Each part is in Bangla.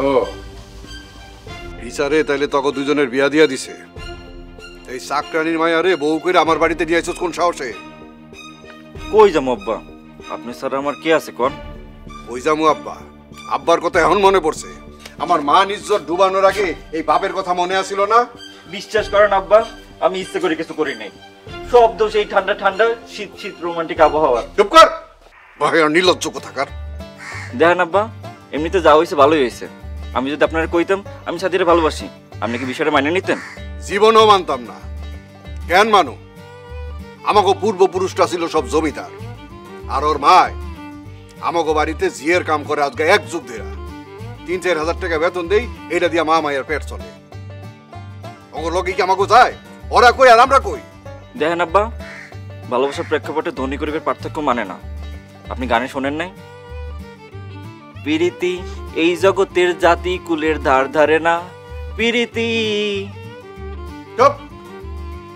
ও বিচারে তাইলে তখন দুজনের বিয়া দিয়া দিছে। এই চাকরানির মায়ারে বউ করে আমার বাড়িতে নিয়ে আইছস কোন সাহসে? কই যাবো আব্বা, আপনি স্যার আমার কে আছে কোন? ওই যামু আব্বা, আব্বার কথা এখন মনে পড়ছে। আমার মান ইজ্জত ডুবানোর আগে এই বাপের কথা মনে আসিল না? বিশ্বাস করেন আব্বা, আমি ইচ্ছে করে কিছু করি নাই। সব দোষ এই ঠান্ডা ঠান্ডা শীত শীত রোমান্টিক আবহাওয়া। চুপ কর, ভাই আর নির্লজ্জ কোথাকার। দেখেন আব্বা, এমনিতে যা হয়েছে ভালোই হয়েছে। আমি যদি আপনারা কইতাম আমি সাথীরে ভালোবাসি, আপনি কি বিষয়টা মানে নিতেন? জীবনও মানতাম না। কেন মানু? আমাকে পূর্বপুরুষটা ছিল সব জমিদার, আর ওর মায় আমাকে বাড়িতে জিয়ের কাম করে আজকে 1 যুগ ধরে 3-4 হাজার টাকা বেতন দেই, এটা দিয়া মা মায়ের পেট চলে। ওর লোকে কি আমাকে যায়? ওরা কই আর আমরা কই? দেখেন আব্বা, ভালোবাসার প্রেক্ষাপটে ধনী গরিবের পার্থক্য মানে না। আপনি গানে শোনেন নাই? প্রীতি এই জগতের জাতি কুলের ধার ধারে না, প্রীতি।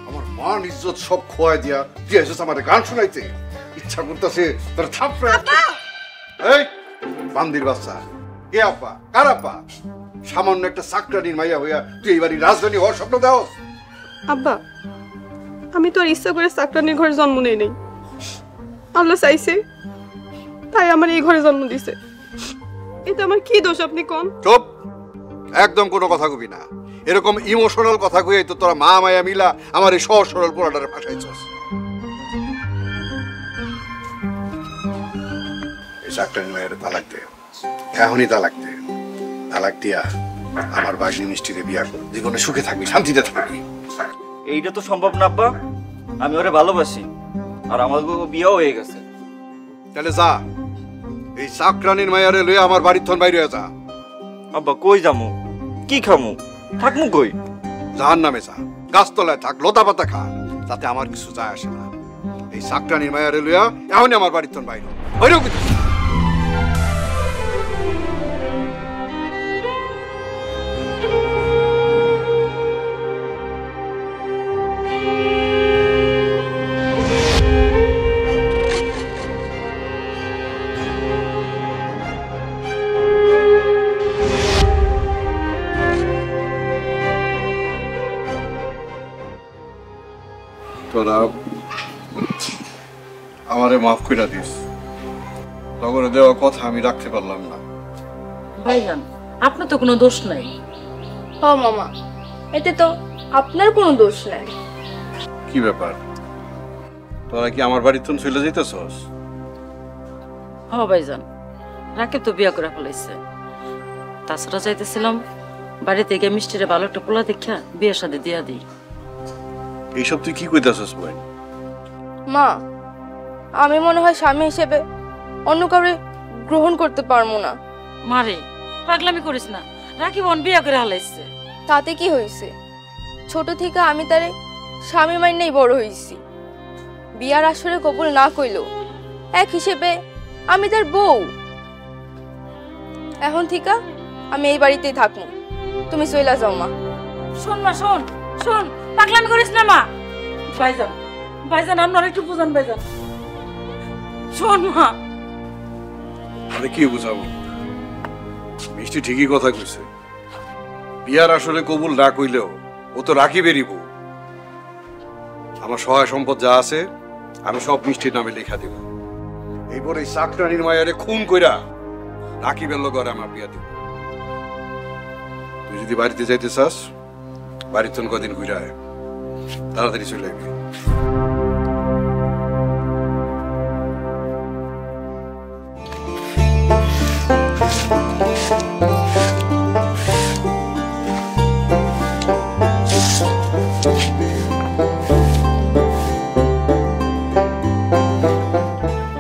আমার মান ইজ্জত সব খোয়াই দিয়া তুই এসেছ আমার গান শোনাইতে। ইচ্ছা করতেছে তোর থাপড়া। এই বান্দির বাচ্চা, কে আব্বা? কার আব্বা? সামান্য একটা চাকরানির মাইয়া হইয়া তুই এই বাড়ির রাজধানী হওয়ার স্বপ্ন দেওস? আব্বা, আমি তো আর ইচ্ছা করে চাকরানির ঘরে জন্ম নেই নাই। আল্লাহ চাইছে তাই আমার এই ঘরে জন্ম দিছে। এটা আমার কি দোষ আপনি কোন? চুপ, একদম কোনো কথা কবি না। এরকম ইমোশনাল কথা কইয়াই তো তোরা মা মায়া মিলা আমার এই সহজ সরল পোড়াটারে ফাঁসাইছস। এই চাকরানির মায়ের তালাক দে, এখনই তালাক দে। তালাক দিয়া আমার বাগনি মিষ্টিরে বিয়া কর, জীবনে সুখে থাকবি, শান্তিতে থাকবি। এইটা তো সম্ভব না আব্বা, আমি ওরে ভালোবাসি আর আমার বিয়েও হয়ে গেছে। তাহলে যা, এই চাকরানির মায়ারে লইয়া আমার বাড়ির থন বাইরে যা। আব্বা কই যামু, কি খামু, থাকমু কই? জাহান্নামে যা, গাছতলায় থাক, লতা পাতা খা, তাতে আমার কিছু যায় আসে না। এই চাকরানির মায়ারে লইয়া এখনই আমার বাড়ির থন বাইরে বাইরেও কিন্তু। তোরা আমারে মাফ কইরা দিস, তখন দেওয়া কথা আমি রাখতে পারলাম না। ভাইজান, আপনার তো কোনো দোষ নাই। হ মামা, এতে তো আপনার কোনো দোষ নাই। কি ব্যাপার, তোরা কি আমার বাড়ির থন চলে যাইতেছস? হ ভাইজান, রাকিব তো বিয়া করে ফেলাইছে। তাছাড়া চাইতেছিলাম বাড়িতে গিয়ে মিষ্টিরে ভালো একটা পোলা দেখা বিয়ের সাথে দিয়া দিই। এইসব তুই কি কইতাছস বোন? মা, আমি মনে হয় স্বামী হিসেবে অন্য কাউরে গ্রহণ করতে পারবো না। মারে পাগলামি করিস না, রাকিব অন বিয়া করে ফেলাইছে। তাতে কি হয়েছে? ছোট থেকে আমি তারে স্বামী মাইনেই বড় হইছি। বিয়ার আসরে কবুল না কইলো এক হিসেবে আমি তার বউ। এখন থেকে আমি এই বাড়িতেই থাকবো, তুমি চইলা যাও মা। শোন মা, শোন শোন, পাগলামি করিস না মা। ভাইজান, ভাইজান আপনারা একটু বুঝান ভাইজান। শোন মা। আরে কি বুঝাবো? মিষ্টি ঠিকই কথা কইছে। বিয়ার আসলে কবুল না কইলেও ও তো রাখি বেরিব। আমার সহায় সম্পদ যা আছে আমি সব মিষ্টির নামে লেখা দেব। এইবার এই চাকরানির মায়ারে খুন কইরা রাকিবের লোক আমার বিয়া দিব। তুই যদি বাড়িতে যাইতে চাস, বাড়ির তন কদিন ঘুরে আয়, তাড়াতাড়ি চলে আসবি।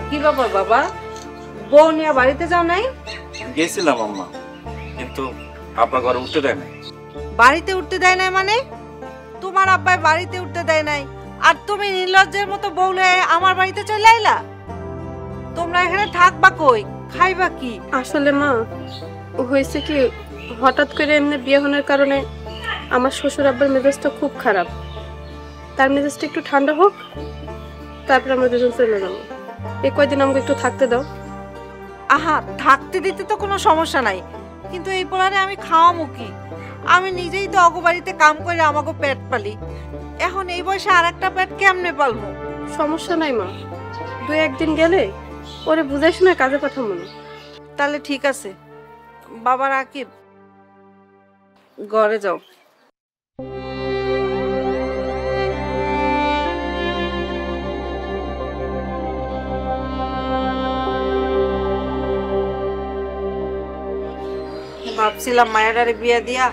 কি ব্যাপার বাবা, বউ নিয়ে বাড়িতে যাও নাই? গেছিলাম আম্মা, কিন্তু আব্বা ঘরে উঠতে দেয় নাই। বাড়িতে উঠতে দেয় নাই মানে? তোমার আব্বাই বাড়িতে উঠতে দেয় নাই আর তুমি নির্লজ্জের মতো বউ লয়ে আমার বাড়িতে চলে আইলা? তোমরা এখানে থাকবা কই, খাইবা কি? আসলে মা, হয়েছে কি, হঠাৎ করে এমনি বিয়ে হওয়ার কারণে আমার শ্বশুর আব্বার মেজাজটা খুব খারাপ। তার মেজাজটা একটু ঠান্ডা হোক, তারপর আমরা দুজন চলে যাবো। এই কয়দিন আমাকে একটু থাকতে দাও। আহা, থাকতে দিতে তো কোনো সমস্যা নাই, কিন্তু এই পোলারে আমি খাওয়ামু কি? আমি নিজেই তো অগবাড়িতে কাম করে আমাকে পেট পালি, এখন এই বয়সে আর একটা পেট কেমনে পালবো? সমস্যা নাই মা, 2-1 দিন গেলে ওরে বুঝাইস না কাজে পাঠাবো না। তাহলে ঠিক আছে। বাবা রাকিব, ঘরে যাও। ভাবছিলাম মায়েরারে বিয়ে দিয়া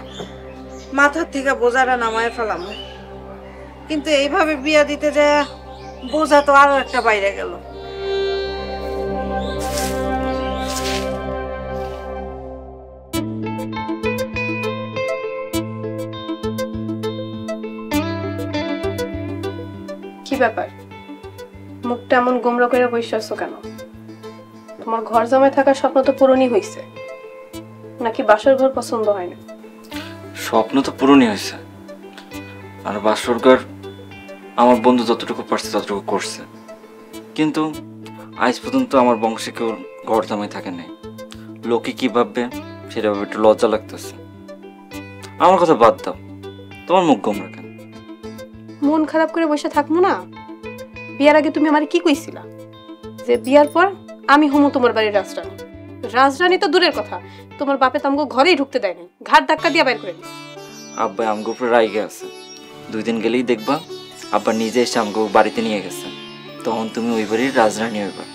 মাথার থেকে বোঝাটা নামায় ফেলাম, কিন্তু এইভাবে বিয়ে দিতে যায় বোঝা তো আরো একটা বাইরে গেল। কি ব্যাপার, মুখটা এমন গোমরা করে বসে আছো কেন? তোমার ঘর জামাই থাকার স্বপ্ন তো পূরণই হয়েছে, নাকি বাসর ঘর পছন্দ হয় না? স্বপ্ন তো পূরণই হয়েছে, আর বাসর ঘর আমার বন্ধু যতটুকু পারছে ততটুকু করছে, কিন্তু আজ পর্যন্ত আমার বংশে কেউ ঘর জামাই থাকে নাই। লোকে কি ভাববে সেটা ভাবে একটু লজ্জা লাগতেছে। আমার কথা বাদ দাও, তোমার মুখ গোমরা কেন? মন খারাপ করে বসে থাকবো না? বিয়ার আগে তুমি আমার কি কইছিলা যে বিয়ার পর আমি হমু তোমার বাড়ির রাজরানী? রাজরানী তো দূরের কথা, তোমার বাপে তো আমাকে ঘরেই ঢুকতে দেয় নাই, ঘাট ধাক্কা দিয়ে বাইর করে দিই। আব্বা আমগো উপরে রাইগে আছে, 2 দিন গেলেই দেখবা আব্বা নিজে এসে আমগো বাড়িতে নিয়ে গেছে, তখন তুমি ওই বাড়ির রাজরানী হইবা।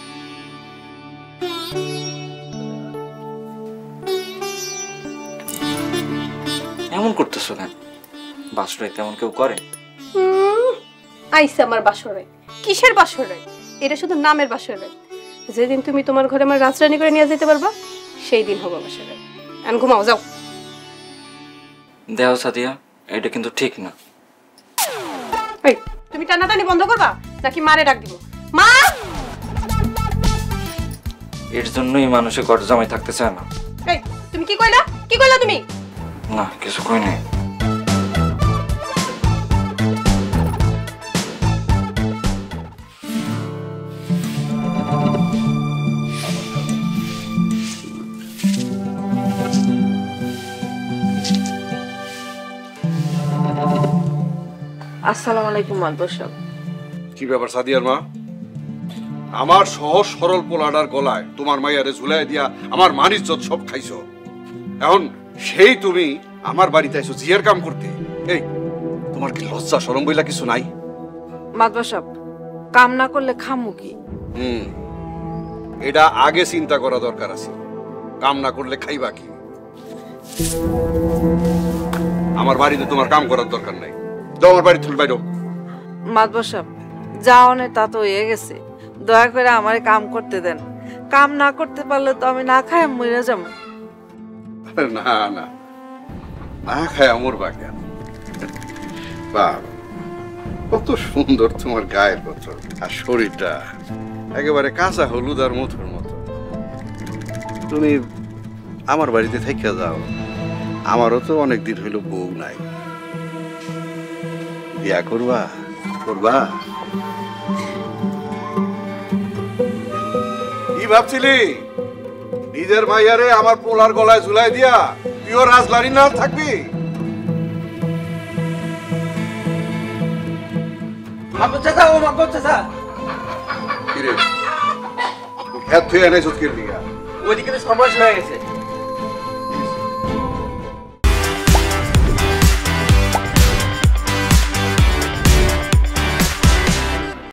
এমন করতেছো কেন? বাসরে তেমন কেউ করে? আইসে আমার বাসরে। কিসের বাসরে? এটা শুধু নামের বাসরে। যেদিন তুমি তোমার ঘরে আমার রাজরানী করে নিয়ে যেতে পারবা সেই দিন হবে বাসরে। এখন ঘুমাও, যাও। দেও সাদিয়া, এটা কিন্তু ঠিক না। এই, তুমি টানাটানি বন্ধ করবা নাকি মারে ডাক দিব? মা! এর জন্যই মানুষে ঘর জামাই থাকতে চায় না। এই, তুমি কি কইলা? কি কইলা তুমি? না, কিছু কই নাই। আসসালামু আলাইকুম মাদবর সাহেব। কি ব্যাপার সাদিয়ার মা? আমার সহজ সরল পোলাডার গলায় তোমার মাইয়ারে ঝুলাই দিয়া আমার মান ইজ্জত সব খাইছো, এখন সেই তুমি আমার বাড়িতে আইছো জিয়ার কাম করতে? এই, তোমার কি লজ্জা শরম বইলা কিছু নাই? মাদবর সাহেব, কাম না করলে খামু কি? এটা আগে চিন্তা করা দরকার আছে, কাম না করলে খাইবা কি? আমার বাড়িতে তোমার কাম করার দরকার নাই, যাও আমার বাড়ি তুল বাইরো। মাদবর সাহেব, যা অনেক তা তো হয়ে গেছে, দয়া করে আমারে কাম করতে দেন। কাম না করতে পারলে তো আমি না খাই মরে যাবো। না না, না খায় আমর বাকে। বাহ, কত সুন্দর তোমার গায়ের গঠন আর শরীরটা, একেবারে কাঁচা হলুদ আর মধুর মতো। তুমি আমার বাড়িতে থেকে যাও, আমারও তো অনেকদিন হইল বউ নাই। বিয়া করবা? করবা? কি ভাবছিলি নিজের মাইয়ারে আমার পোলার গলায় ঝুলাই দিয়া তুইও রাজলারি না থাকবি? কিরে, খেত থুয়ে এনেছিস কি লিগা? ওইদিকে তো সর্বনাশ হয়ে গেছে।